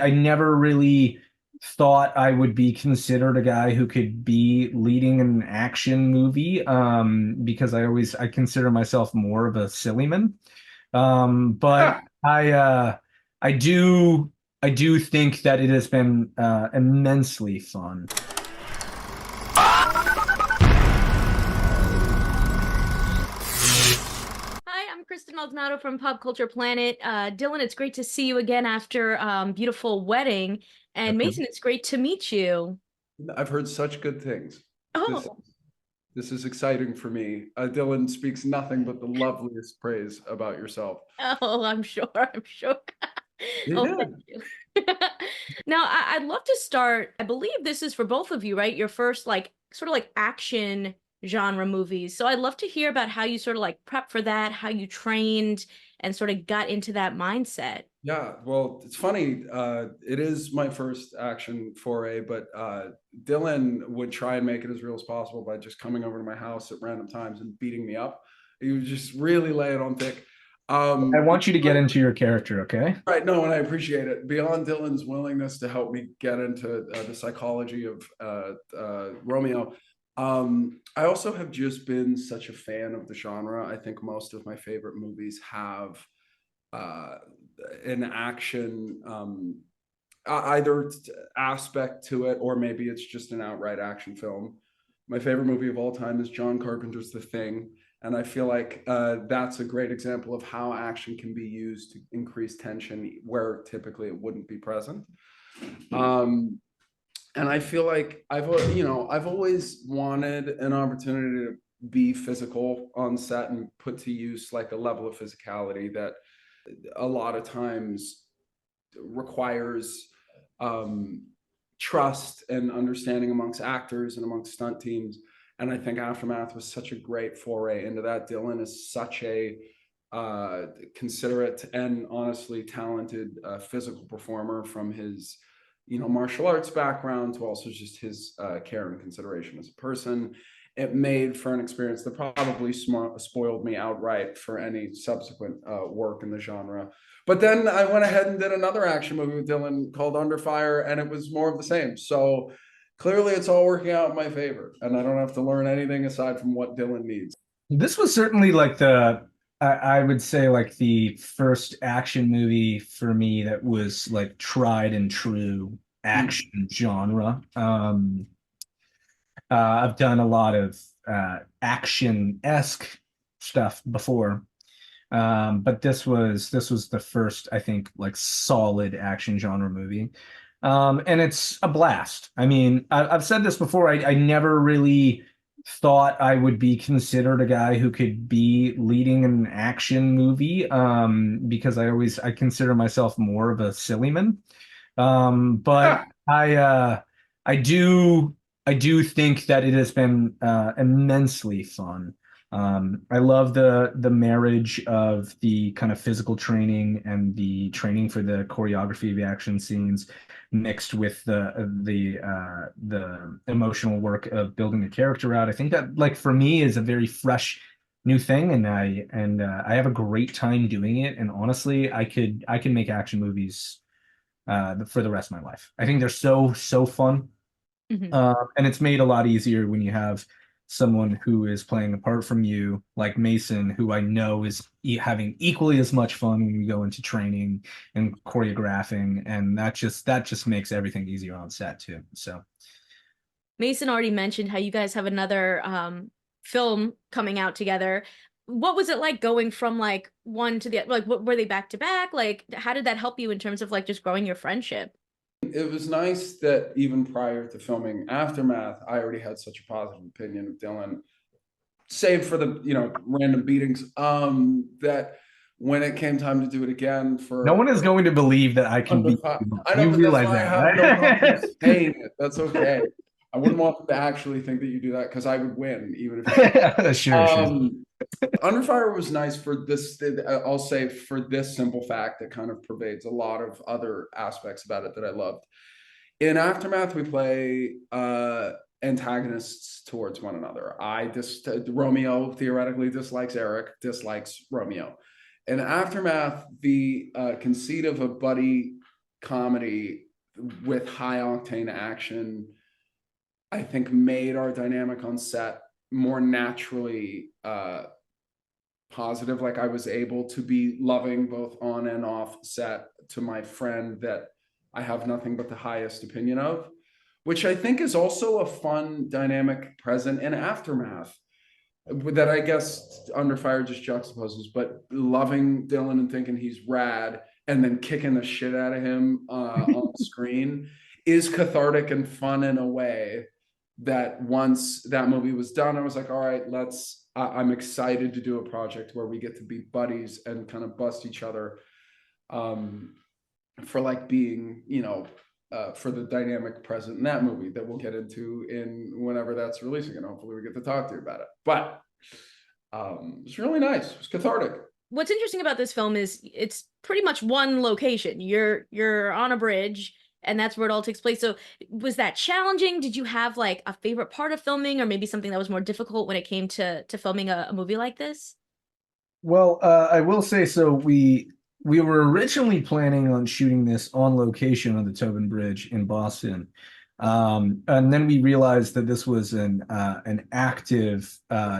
I never really thought I would be considered a guy who could be leading an action movie, because I consider myself more of a silly man. But I do I do think that it has been immensely fun. Hi, I'm Kristen Maldonado from Pop Culture Planet. Dylan, it's great to see you again after beautiful wedding. And Mason, it's great to meet you. I've heard such good things. This Oh, this is exciting for me. Dylan speaks nothing but the loveliest praise about yourself. oh, I'm sure. I'm sure. Oh, Yeah. thank you. Now, I'd love to start. I believe this is for both of you, right? Your first, like, sort of like action genre movies. So I'd love to hear about how you sort of like prep for that, how you trained and sort of got into that mindset. Yeah, well, it's funny. It is my first action foray, but Dylan would try and make it as real as possible by just coming over to my house at random times and beating me up. He would just really lay it on thick. I But want you to get into your character, okay? right, no, and I appreciate it. Beyond Dylan's willingness to help me get into the psychology of Romeo, I also have just been such a fan of the genre. I think most of my favorite movies have uh, an action either aspect to it, or maybe it's just an outright action film. My favorite movie of all time is John Carpenter's The Thing. And I feel like that's a great example of how action can be used to increase tension where typically it wouldn't be present. Um, and I feel like I've always wanted an opportunity to be physical on set and put to use like a level of physicality that a lot of times requires um, trust and understanding amongst actors and amongst stunt teams. And I think Aftermath was such a great foray into that. Dylan is such a considerate and honestly talented physical performer, from his martial arts background to also just his care and consideration as a person. It made for an experience that probably spoiled me outright for any subsequent work in the genre. But then I went ahead and did another action movie with Dylan called Under Fire, and it was more of the same. So clearly it's all working out in my favor, and I don't have to learn anything aside from what Dylan needs. This was certainly like I would say like the first action movie for me that was like tried and true Mm. action genre. I've done a lot of action-esque stuff before, but this was the first, I think, like solid action genre movie. And it's a blast. I mean, I've said this before. I never really thought I would be considered a guy who could be leading an action movie, because I consider myself more of a silly man. But I do I do think that it has been immensely fun. I love the marriage of the kind of physical training and the training for the choreography of the action scenes, mixed with the emotional work of building the character out. I think that, like, for me, is a very fresh new thing, and I have a great time doing it. And honestly, I can make action movies for the rest of my life. I think they're so fun. Mhm. And it's made a lot easier when you have someone who is playing apart from you, like Mason, who I know is having equally as much fun when we go into training and choreographing, and that just makes everything easier on set too. So Mason already mentioned how you guys have another film coming out together. What was it like going from like one to the other? Like, what, were they back to back? Like, how did that help you in terms of like just growing your friendship? It was nice that even prior to filming Aftermath, I already had such a positive opinion of Dylan, save for the random beatings. That when it came time to do it again no for one is going to believe that I can Under beat Fire, you up. I know, You but that's realize why I that, have no problem right? saying it. That's okay. I wouldn't want them to actually think that you do that, because I would win even if you did. Sure, sure. Under Fire was nice for this. I'll say, for this simple fact that kind of pervades a lot of other aspects about it that I loved. In Aftermath, we play antagonists towards one another. Romeo theoretically dislikes Eric, dislikes Romeo. In Aftermath, the conceit of a buddy comedy with high octane action, I think made our dynamic on set more naturally positive. Like I was able to be loving both on and off set to my friend that I have nothing but the highest opinion of, which I think is also a fun dynamic present in Aftermath that I guess Under Fire just juxtaposes. But loving Dylan and thinking he's rad and then kicking the shit out of him on screen is cathartic and fun in a way that once that movie was done, I was like, all right, I'm excited to do a project where we get to be buddies and kind of bust each other for like being, for the dynamic present in that movie that we'll get into in whenever that's releasing, and hopefully we get to talk to you about it. But it's really nice. It's cathartic. What's interesting about this film is it's pretty much one location. You're on a bridge, and that's where it all takes place. So was that challenging? Did you have like a favorite part of filming, or maybe something that was more difficult when it came to filming a movie like this? Well, I will say so. We were originally planning on shooting this on location on the Tobin Bridge in Boston, and then we realized that this was an active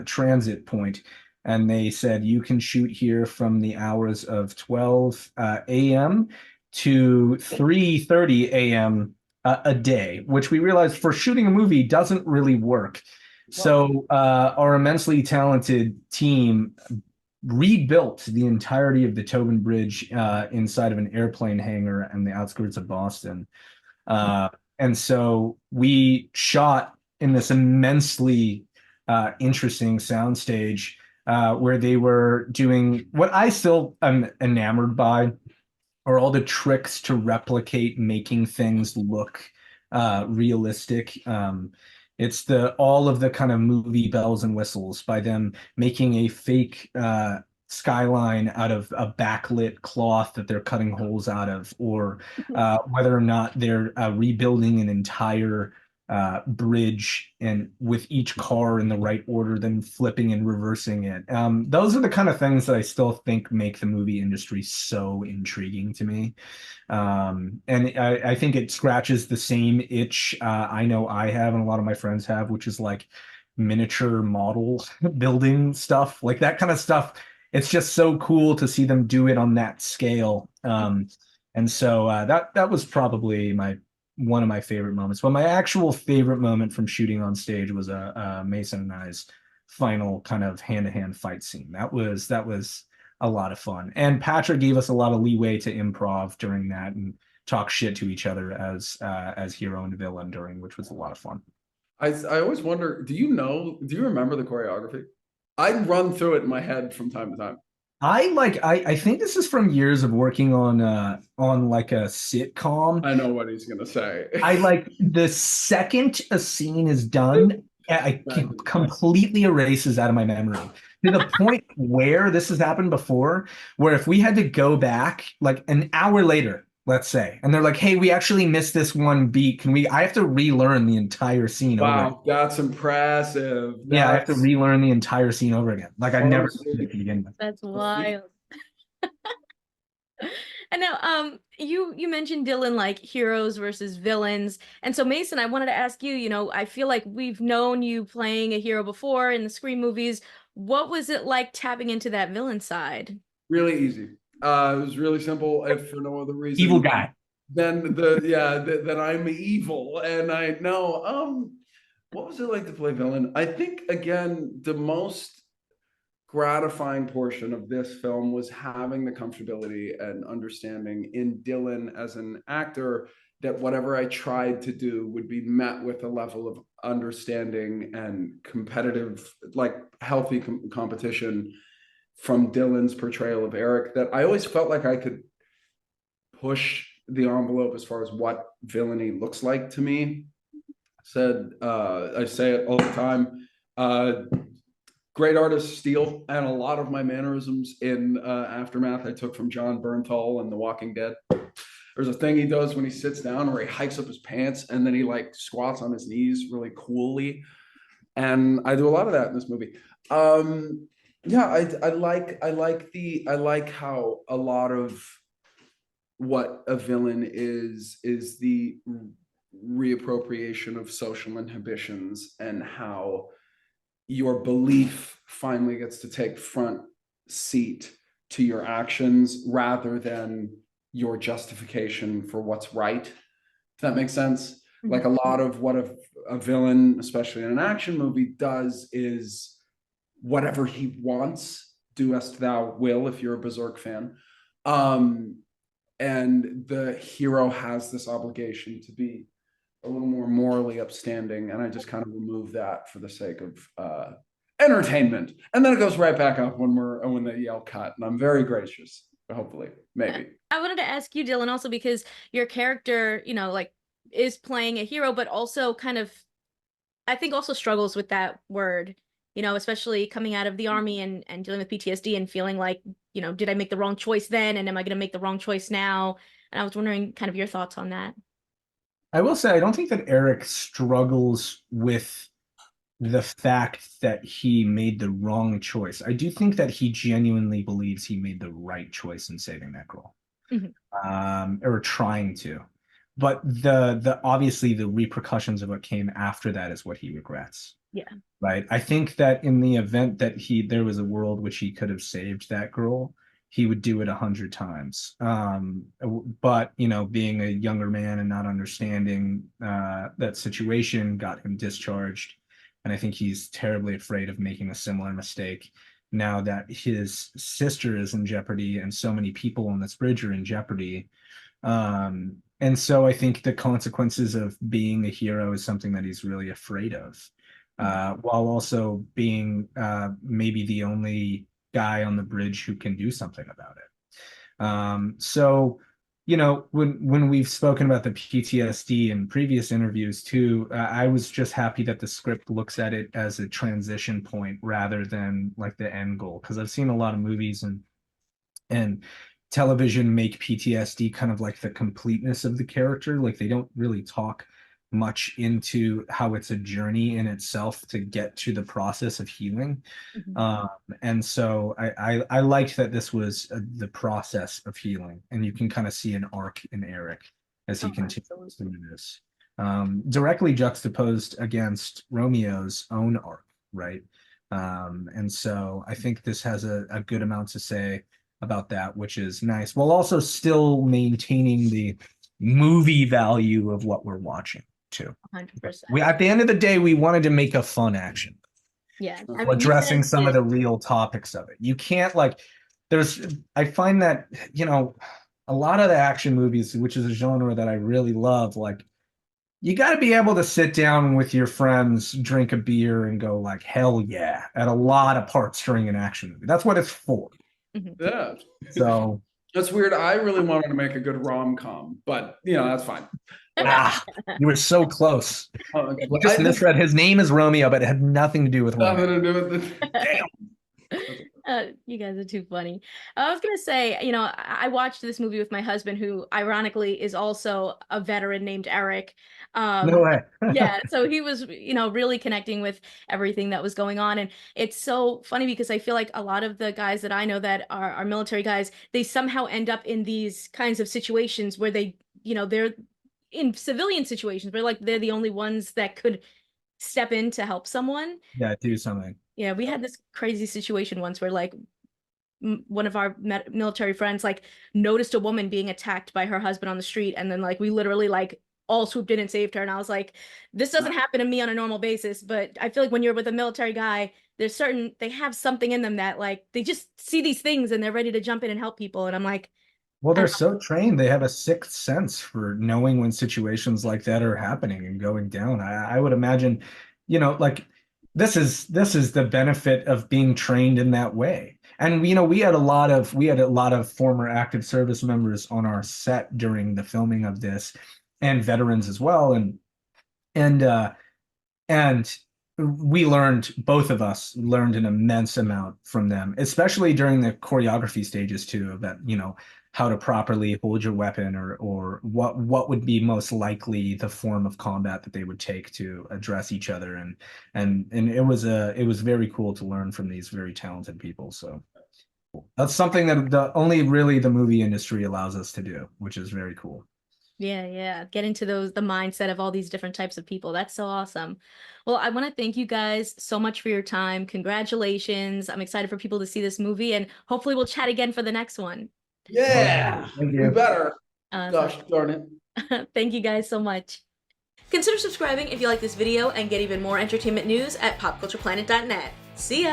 transit point, and they said you can shoot here from the hours of 12 a.m. to 3:30 a.m. A day, which we realized for shooting a movie doesn't really work. So our immensely talented team rebuilt the entirety of the Tobin Bridge inside of an airplane hangar on the outskirts of Boston. And so we shot in this immensely interesting soundstage where they were doing what I still am enamored by are all the tricks to replicate making things look realistic. It's all of the kind of movie bells and whistles by them making a fake skyline out of a backlit cloth that they're cutting holes out of, or whether or not they're rebuilding an entire bridge and with each car in the right order, then flipping and reversing it. Those are the kind of things that I still think make the movie industry so intriguing to me. And I think it scratches the same itch I know I have and a lot of my friends have, which is like miniature model building stuff, like that kind of stuff. It's just so cool to see them do it on that scale. And so that was probably one of my favorite moments. But my actual favorite moment from shooting on stage was Mason and I's final kind of hand-to-hand fight scene. That was a lot of fun. And Patrick gave us a lot of leeway to improv during that and talk shit to each other as hero and villain during, which was a lot of fun. I always wonder, do you remember the choreography? I'd run through it in my head from time to time. I think this is from years of working on like a sitcom. I know what he's gonna say. I like the second a scene is done, I completely erases out of my memory to the point where this has happened before, where if we had to go back like an hour later, let's say, and they're like, "Hey, we actually missed this one beat. I have to relearn the entire scene over again." Wow, that's impressive. Yeah, I have to relearn the entire scene over again. Like I never did it to begin with. That's wild. And now, you mentioned Dylan like heroes versus villains, and so Mason, I wanted to ask you. I feel like we've known you playing a hero before in the Scream movies. What was it like tapping into that villain side? Really easy. It was really simple, if for no other reason. Evil guy. Then that I'm evil, and I know. What was it like to play villain? I think again, the most gratifying portion of this film was having the comfortability and understanding in Dylan as an actor that whatever I tried to do would be met with a level of understanding and competitive, like healthy competition from Dylan's portrayal of Eric, that I always felt like I could push the envelope as far as what villainy looks like to me. I say it all the time. Great artists steal, and a lot of my mannerisms in Aftermath I took from John Bernthal in The Walking Dead. There's a thing he does when he sits down where he hikes up his pants and then he like squats on his knees really coolly, and I do a lot of that in this movie. Yeah, I like how a lot of what a villain is the reappropriation of social inhibitions, and how your belief finally gets to take front seat to your actions rather than your justification for what's right. If that makes sense. Like a lot of what a villain, especially in an action movie, does is whatever he wants, do as thou will, if you're a Berserk fan. And the hero has this obligation to be a little more morally upstanding, and I just kind of remove that for the sake of entertainment. And then it goes right back up when they yell cut, and I'm very gracious. Hopefully, maybe. I wanted to ask you, Dylan, also because your character, like is playing a hero, but also kind of, I think, also struggles with that word, especially coming out of the army and dealing with PTSD and feeling like, did I make the wrong choice then? And am I going to make the wrong choice now? And I was wondering kind of your thoughts on that. I will say I don't think that Eric struggles with the fact that he made the wrong choice. I do think that he genuinely believes he made the right choice in saving that girl, or trying to. But the obviously the repercussions of what came after that is what he regrets. Yeah. Right. I think that in the event that there was a world which he could have saved that girl, he would do it 100 times. But being a younger man and not understanding that situation got him discharged. And I think he's terribly afraid of making a similar mistake now that his sister is in jeopardy and so many people on this bridge are in jeopardy. And so I think the consequences of being a hero is something that he's really afraid of, while also being maybe the only guy on the bridge who can do something about it. So, when we've spoken about the PTSD in previous interviews too, I was just happy that the script looks at it as a transition point rather than like the end goal. Because I've seen a lot of movies and television make PTSD kind of like the completeness of the character. Like they don't really talk much into how it's a journey in itself to get to the process of healing. And so I liked that this was the process of healing, and you can kind of see an arc in Eric as he continues through this, directly juxtaposed against Romeo's own arc, right? And so I think this has a good amount to say about that, which is nice, while also still maintaining the movie value of what we're watching too. 100%. We, at the end of the day, we wanted to make a fun action. Yeah. I mean, addressing some of the real topics of it. You can't I find that, a lot of the action movies, which is a genre that I really love, like you got to be able to sit down with your friends, drink a beer and go like, hell yeah, at a lot of parts during an action movie. That's what it's for. Yeah. So that's weird. I really wanted to make a good rom-com, but that's fine. You were so close. You just misread. His name is Romeo, but it had nothing to do with Romeo. Nothing to do with it. Damn. You guys are too funny. I was gonna say, I watched this movie with my husband, who ironically is also a veteran named Eric. No way. Yeah, so he was, really connecting with everything that was going on. And it's so funny because I feel like a lot of the guys that I know that are military guys, they somehow end up in these kinds of situations where they, they're in civilian situations, but like they're the only ones that could step in to help someone. Yeah, do something. Yeah, we had this crazy situation once where like one of our military friends like noticed a woman being attacked by her husband on the street, and then like we literally like all swooped in and saved her. And I was like, this doesn't happen to me on a normal basis, but I feel like when you're with a military guy, they have something in them that like they just see these things and they're ready to jump in and help people. And I'm like, well, they're so trained. They have a sixth sense for knowing when situations like that are happening and going down. I would imagine, like this is the benefit of being trained in that way. And we had a lot of former active service members on our set during the filming of this, and veterans as well. And both of us learned an immense amount from them, especially during the choreography stages too, of that, how to properly hold your weapon, or what would be most likely the form of combat that they would take to address each other. And it was very cool to learn from these very talented people. So That's something that only really the movie industry allows us to do, which is very cool. Yeah, yeah. Get into the mindset of all these different types of people. That's so awesome. Well, I want to thank you guys so much for your time. Congratulations. I'm excited for people to see this movie, and hopefully we'll chat again for the next one. All right. Yeah, Thank we you. better. Awesome. Gosh darn it. Thank you guys so much. Consider subscribing if you like this video and get even more entertainment news at popcultureplanet.net. See ya!